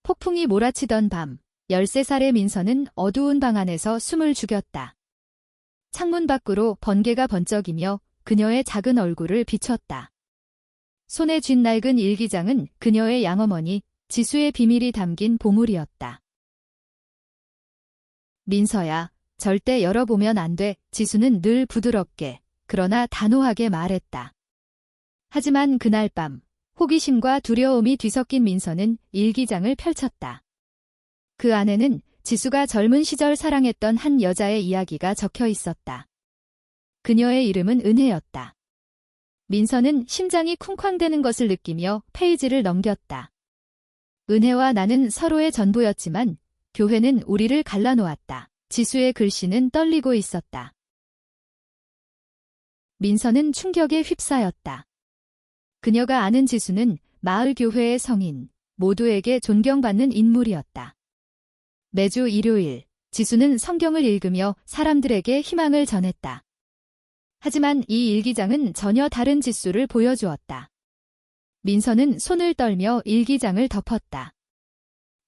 폭풍이 몰아치던 밤, 13살의 민서는 어두운 방 안에서 숨을 죽였다. 창문 밖으로 번개가 번쩍이며 그녀의 작은 얼굴을 비췄다. 손에 쥔 낡은 일기장은 그녀의 양어머니 지수의 비밀이 담긴 보물이었다. 민서야, 절대 열어보면 안 돼. 지수는 늘 부드럽게, 그러나 단호하게 말했다. 하지만 그날 밤, 호기심과 두려움이 뒤섞인 민서는 일기장을 펼쳤다. 그 안에는 지수가 젊은 시절 사랑했던 한 여자의 이야기가 적혀 있었다. 그녀의 이름은 은혜였다. 민서는 심장이 쿵쾅대는 것을 느끼며 페이지를 넘겼다. 은혜와 나는 서로의 전부였지만 교회는 우리를 갈라놓았다. 지수의 글씨는 떨리고 있었다. 민서는 충격에 휩싸였다. 그녀가 아는 지수는 마을 교회의 성인, 모두에게 존경받는 인물이었다. 매주 일요일, 지수는 성경을 읽으며 사람들에게 희망을 전했다. 하지만 이 일기장은 전혀 다른 지수를 보여주었다. 민서는 손을 떨며 일기장을 덮었다.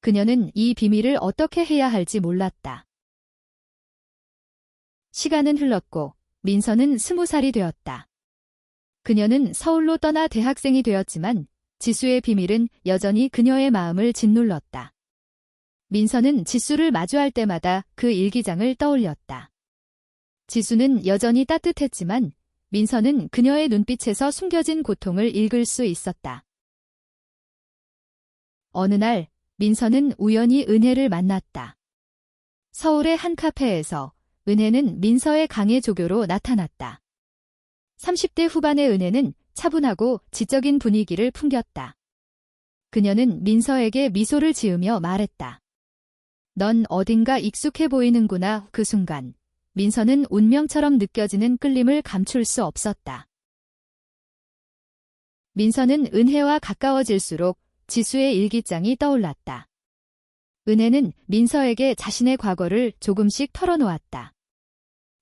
그녀는 이 비밀을 어떻게 해야 할지 몰랐다. 시간은 흘렀고 민서는 20살이 되었다. 그녀는 서울로 떠나 대학생이 되었지만 지수의 비밀은 여전히 그녀의 마음을 짓눌렀다. 민서는 지수를 마주할 때마다 그 일기장을 떠올렸다. 지수는 여전히 따뜻했지만 민서는 그녀의 눈빛에서 숨겨진 고통을 읽을 수 있었다. 어느 날 민서는 우연히 은혜를 만났다. 서울의 한 카페에서 은혜는 민서의 강의 조교로 나타났다. 30대 후반의 은혜는 차분하고 지적인 분위기를 풍겼다. 그녀는 민서에게 미소를 지으며 말했다. 넌 어딘가 익숙해 보이는구나. 그 순간 민서는 운명처럼 느껴지는 끌림을 감출 수 없었다. 민서는 은혜와 가까워질수록 지수의 일기장이 떠올랐다. 은혜는 민서에게 자신의 과거를 조금씩 털어놓았다.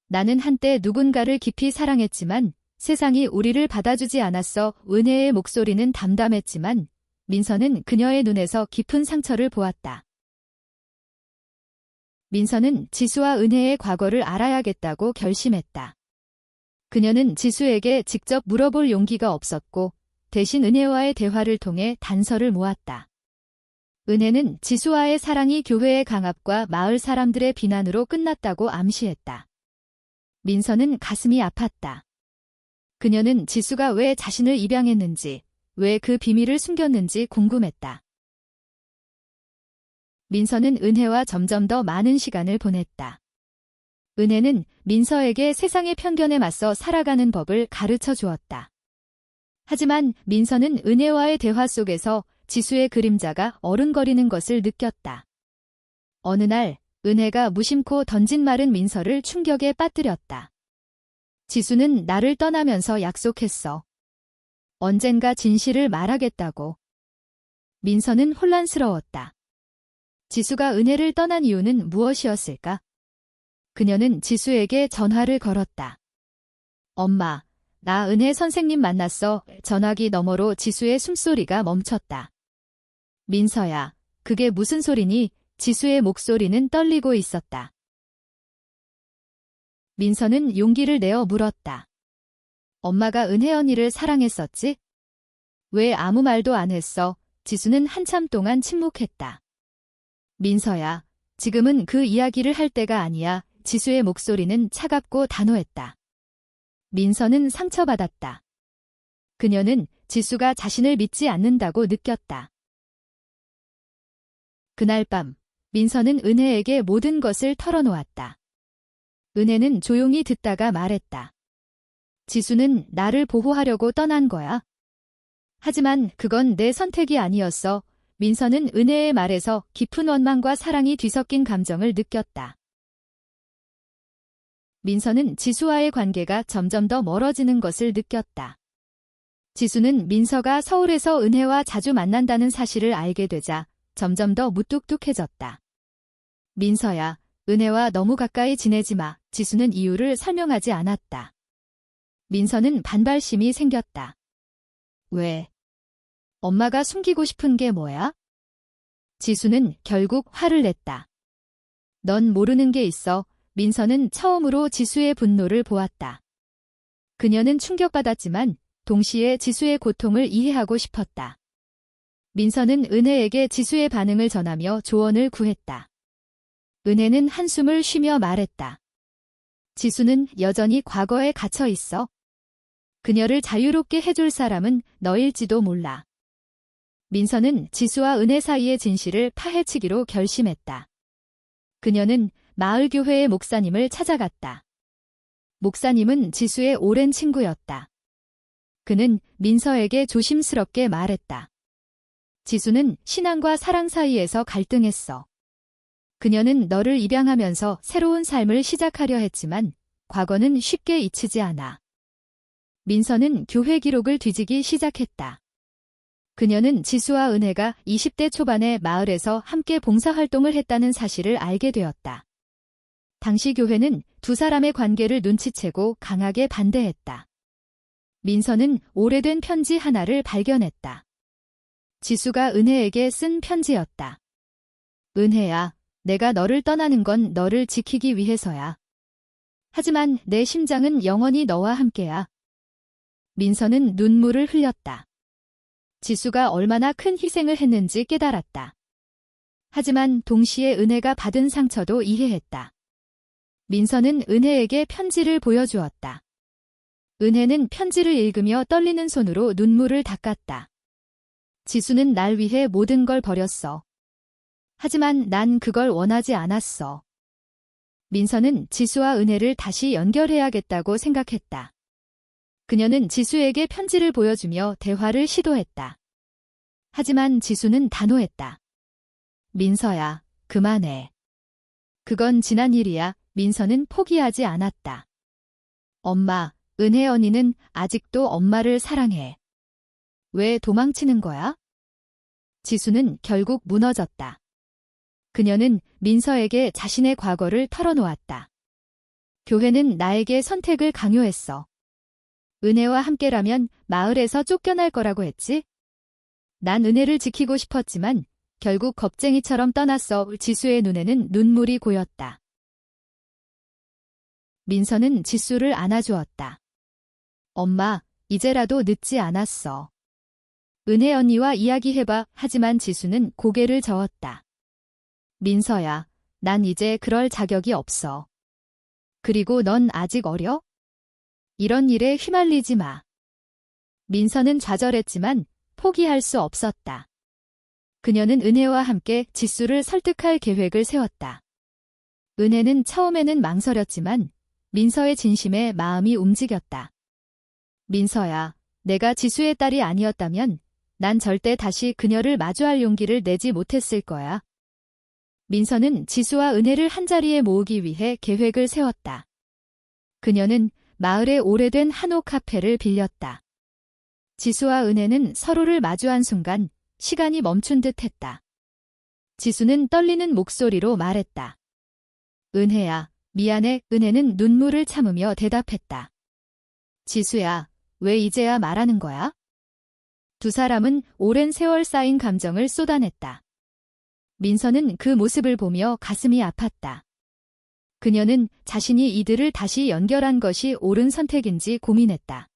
나는 한때 누군가를 깊이 사랑했지만 세상이 우리를 받아주지 않았어. 은혜의 목소리는 담담했지만 민서는 그녀의 눈에서 깊은 상처를 보았다. 민서는 지수와 은혜의 과거를 알아야겠다고 결심했다. 그녀는 지수에게 직접 물어볼 용기가 없었고 대신 은혜와의 대화를 통해 단서를 모았다. 은혜는 지수와의 사랑이 교회의 강압과 마을 사람들의 비난으로 끝났다고 암시했다. 민서는 가슴이 아팠다. 그녀는 지수가 왜 자신을 입양했는지, 왜 그 비밀을 숨겼는지 궁금했다. 민서는 은혜와 점점 더 많은 시간을 보냈다. 은혜는 민서에게 세상의 편견에 맞서 살아가는 법을 가르쳐 주었다. 하지만 민서는 은혜와의 대화 속에서 지수의 그림자가 어른거리는 것을 느꼈다. 어느 날 은혜가 무심코 던진 말은 민서를 충격에 빠뜨렸다. 지수는 나를 떠나면서 약속했어. 언젠가 진실을 말하겠다고. 민서는 혼란스러웠다. 지수가 은혜를 떠난 이유는 무엇이었을까? 그녀는 지수에게 전화를 걸었다. 엄마, 나 은혜 선생님 만났어. 전화기 너머로 지수의 숨소리가 멈췄다. 민서야, 그게 무슨 소리니? 지수의 목소리는 떨리고 있었다. 민서는 용기를 내어 물었다. 엄마가 은혜 언니를 사랑했었지? 왜 아무 말도 안 했어? 지수는 한참 동안 침묵했다. 민서야, 지금은 그 이야기를 할 때가 아니야. 지수의 목소리는 차갑고 단호했다. 민서는 상처받았다. 그녀는 지수가 자신을 믿지 않는다고 느꼈다. 그날 밤, 민서는 은혜에게 모든 것을 털어놓았다. 은혜는 조용히 듣다가 말했다. 지수는 나를 보호하려고 떠난 거야. 하지만 그건 내 선택이 아니었어. 민서는 은혜의 말에서 깊은 원망과 사랑이 뒤섞인 감정을 느꼈다. 민서는 지수와의 관계가 점점 더 멀어지는 것을 느꼈다. 지수는 민서가 서울에서 은혜와 자주 만난다는 사실을 알게 되자 점점 더 무뚝뚝해졌다. 민서야, 은혜와 너무 가까이 지내지 마. 지수는 이유를 설명하지 않았다. 민서는 반발심이 생겼다. 왜? 엄마가 숨기고 싶은 게 뭐야? 지수는 결국 화를 냈다. 넌 모르는 게 있어. 민서는 처음으로 지수의 분노를 보았다. 그녀는 충격받았지만 동시에 지수의 고통을 이해하고 싶었다. 민서는 은혜에게 지수의 반응을 전하며 조언을 구했다. 은혜는 한숨을 쉬며 말했다. 지수는 여전히 과거에 갇혀 있어. 그녀를 자유롭게 해줄 사람은 너일지도 몰라. 민서는 지수와 은혜 사이의 진실을 파헤치기로 결심했다. 그녀는 마을교회의 목사님을 찾아갔다. 목사님은 지수의 오랜 친구였다. 그는 민서에게 조심스럽게 말했다. 지수는 신앙과 사랑 사이에서 갈등했어. 그녀는 너를 입양하면서 새로운 삶을 시작하려 했지만 과거는 쉽게 잊히지 않아. 민서는 교회 기록을 뒤지기 시작했다. 그녀는 지수와 은혜가 20대 초반에 마을에서 함께 봉사활동을 했다는 사실을 알게 되었다. 당시 교회는 두 사람의 관계를 눈치채고 강하게 반대했다. 민서는 오래된 편지 하나를 발견했다. 지수가 은혜에게 쓴 편지였다. 은혜야, 내가 너를 떠나는 건 너를 지키기 위해서야. 하지만 내 심장은 영원히 너와 함께야. 민서는 눈물을 흘렸다. 지수가 얼마나 큰 희생을 했는지 깨달았다. 하지만 동시에 은혜가 받은 상처도 이해했다. 민서는 은혜에게 편지를 보여주었다. 은혜는 편지를 읽으며 떨리는 손으로 눈물을 닦았다. 지수는 날 위해 모든 걸 버렸어. 하지만 난 그걸 원하지 않았어. 민서는 지수와 은혜를 다시 연결해야겠다고 생각했다. 그녀는 지수에게 편지를 보여주며 대화를 시도했다. 하지만 지수는 단호했다. 민서야, 그만해. 그건 지난 일이야. 민서는 포기하지 않았다. 엄마, 은혜 언니는 아직도 엄마를 사랑해. 왜 도망치는 거야? 지수는 결국 무너졌다. 그녀는 민서에게 자신의 과거를 털어놓았다. 교회는 나에게 선택을 강요했어. 은혜와 함께라면 마을에서 쫓겨날 거라고 했지? 난 은혜를 지키고 싶었지만 결국 겁쟁이처럼 떠났어. 지수의 눈에는 눈물이 고였다. 민서는 지수를 안아주었다. 엄마, 이제라도 늦지 않았어. 은혜 언니와 이야기해봐. 하지만 지수는 고개를 저었다. 민서야, 난 이제 그럴 자격이 없어. 그리고 넌 아직 어려? 이런 일에 휘말리지 마. 민서는 좌절했지만 포기할 수 없었다. 그녀는 은혜와 함께 지수를 설득할 계획을 세웠다. 은혜는 처음에는 망설였지만 민서의 진심에 마음이 움직였다. 민서야, 내가 지수의 딸이 아니었다면 난 절대 다시 그녀를 마주할 용기를 내지 못했을 거야. 민서는 지수와 은혜를 한자리에 모으기 위해 계획을 세웠다. 그녀는 마을의 오래된 한옥 카페를 빌렸다. 지수와 은혜는 서로를 마주한 순간 시간이 멈춘 듯 했다. 지수는 떨리는 목소리로 말했다. 은혜야, 미안해. 은혜는 눈물을 참으며 대답했다. 지수야, 왜 이제야 말하는 거야? 두 사람은 오랜 세월 쌓인 감정을 쏟아냈다. 민서는 그 모습을 보며 가슴이 아팠다. 그녀는 자신이 이들을 다시 연결한 것이 옳은 선택인지 고민했다.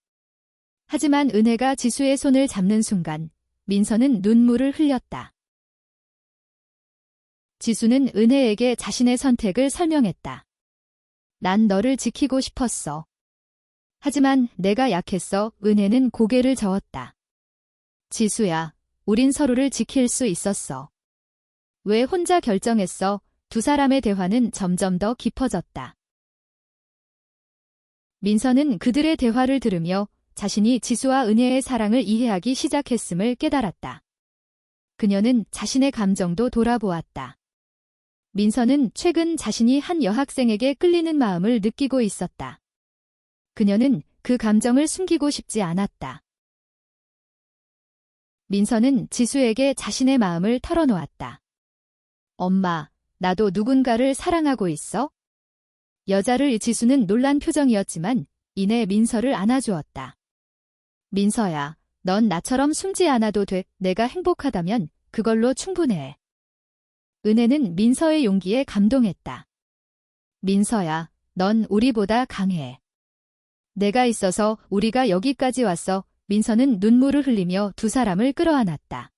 하지만 은혜가 지수의 손을 잡는 순간 민서는 눈물을 흘렸다. 지수는 은혜에게 자신의 선택을 설명했다. 난 너를 지키고 싶었어. 하지만 내가 약했어. 은혜는 고개를 저었다. 지수야, 우린 서로를 지킬 수 있었어. 왜 혼자 결정했어? 두 사람의 대화는 점점 더 깊어졌다. 민서는 그들의 대화를 들으며 자신이 지수와 은혜의 사랑을 이해하기 시작했음을 깨달았다. 그녀는 자신의 감정도 돌아보았다. 민서는 최근 자신이 한 여학생에게 끌리는 마음을 느끼고 있었다. 그녀는 그 감정을 숨기고 싶지 않았다. 민서는 지수에게 자신의 마음을 털어놓았다. 엄마, 나도 누군가를 사랑하고 있어? 여자를 지수는 놀란 표정이었지만 이내 민서를 안아주었다. 민서야, 넌 나처럼 숨지 않아도 돼. 내가 행복하다면 그걸로 충분해. 은혜는 민서의 용기에 감동했다. 민서야, 넌 우리보다 강해. 내가 있어서 우리가 여기까지 왔어. 민서는 눈물을 흘리며 두 사람을 끌어안았다.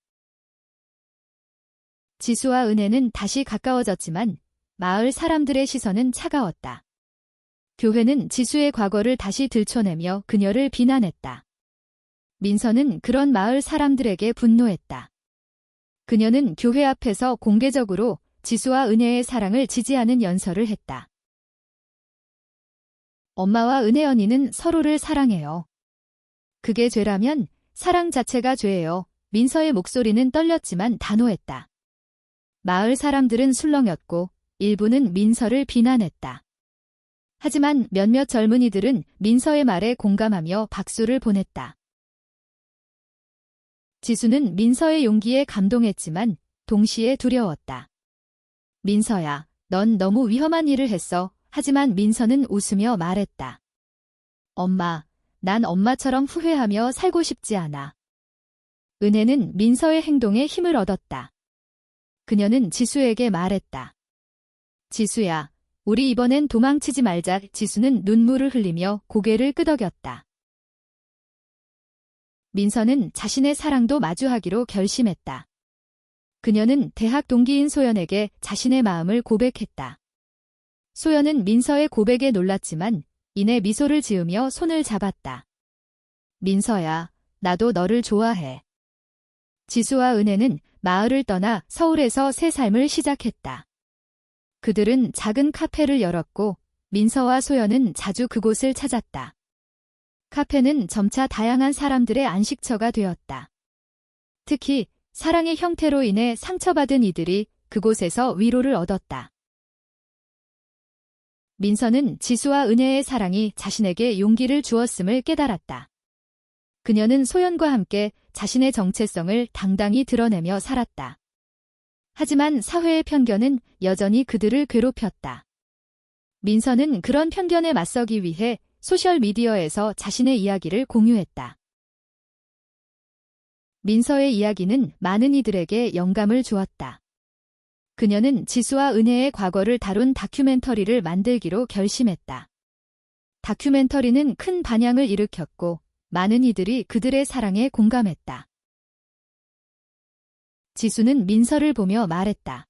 지수와 은혜는 다시 가까워졌지만 마을 사람들의 시선은 차가웠다. 교회는 지수의 과거를 다시 들춰내며 그녀를 비난했다. 민서는 그런 마을 사람들에게 분노했다. 그녀는 교회 앞에서 공개적으로 지수와 은혜의 사랑을 지지하는 연설을 했다. 엄마와 은혜 언니는 서로를 사랑해요. 그게 죄라면 사랑 자체가 죄예요. 민서의 목소리는 떨렸지만 단호했다. 마을 사람들은 술렁였고 일부는 민서를 비난했다. 하지만 몇몇 젊은이들은 민서의 말에 공감하며 박수를 보냈다. 지수는 민서의 용기에 감동했지만 동시에 두려웠다. 민서야, 넌 너무 위험한 일을 했어. 하지만 민서는 웃으며 말했다. 엄마, 난 엄마처럼 후회하며 살고 싶지 않아. 은혜는 민서의 행동에 힘을 얻었다. 그녀는 지수에게 말했다. 지수야, 우리 이번엔 도망치지 말자. 지수는 눈물을 흘리며 고개를 끄덕였다. 민서는 자신의 사랑도 마주하기로 결심했다. 그녀는 대학 동기인 소연에게 자신의 마음을 고백했다. 소연은 민서의 고백에 놀랐지만 이내 미소를 지으며 손을 잡았다. 민서야, 나도 너를 좋아해. 지수와 은혜는 마을을 떠나 서울에서 새 삶을 시작했다. 그들은 작은 카페를 열었고 민서와 소연은 자주 그곳을 찾았다. 카페는 점차 다양한 사람들의 안식처가 되었다. 특히 사랑의 형태로 인해 상처받은 이들이 그곳에서 위로를 얻었다. 민서는 지수와 은혜의 사랑이 자신에게 용기를 주었음을 깨달았다. 그녀는 소연과 함께 자신의 정체성을 당당히 드러내며 살았다. 하지만 사회의 편견은 여전히 그들을 괴롭혔다. 민서는 그런 편견에 맞서기 위해 소셜미디어에서 자신의 이야기를 공유했다. 민서의 이야기는 많은 이들에게 영감을 주었다. 그녀는 지수와 은혜의 과거를 다룬 다큐멘터리를 만들기로 결심했다. 다큐멘터리는 큰 반향을 일으켰고 많은 이들이 그들의 사랑에 공감했다. 지수는 민서를 보며 말했다.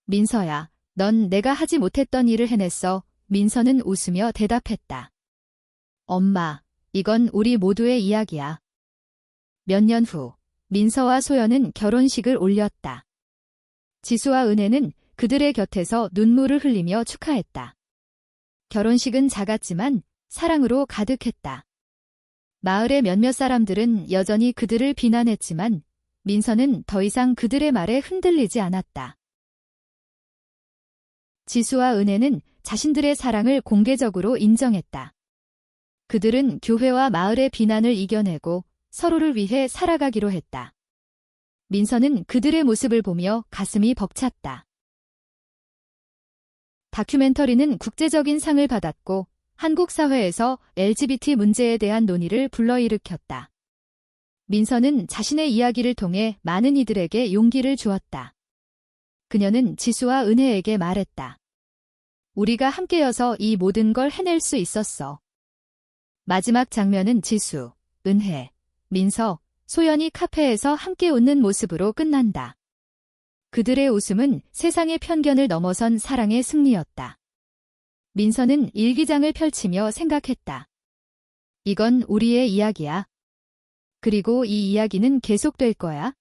민서야, 넌 내가 하지 못했던 일을 해냈어. 민서는 웃으며 대답했다. 엄마, 이건 우리 모두의 이야기야. 몇 년 후, 민서와 소연은 결혼식을 올렸다. 지수와 은혜는 그들의 곁에서 눈물을 흘리며 축하했다. 결혼식은 작았지만 사랑으로 가득했다. 마을의 몇몇 사람들은 여전히 그들을 비난했지만 민서는 더 이상 그들의 말에 흔들리지 않았다. 지수와 은혜는 자신들의 사랑을 공개적으로 인정했다. 그들은 교회와 마을의 비난을 이겨내고 서로를 위해 살아가기로 했다. 민서는 그들의 모습을 보며 가슴이 벅찼다. 다큐멘터리는 국제적인 상을 받았고 한국 사회에서 LGBT 문제에 대한 논의를 불러일으켰다. 민서는 자신의 이야기를 통해 많은 이들에게 용기를 주었다. 그녀는 지수와 은혜에게 말했다. 우리가 함께여서 이 모든 걸 해낼 수 있었어. 마지막 장면은 지수, 은혜, 민서, 소연이 카페에서 함께 웃는 모습으로 끝난다. 그들의 웃음은 세상의 편견을 넘어선 사랑의 승리였다. 민서는 일기장을 펼치며 생각했다. 이건 우리의 이야기야. 그리고 이 이야기는 계속될 거야.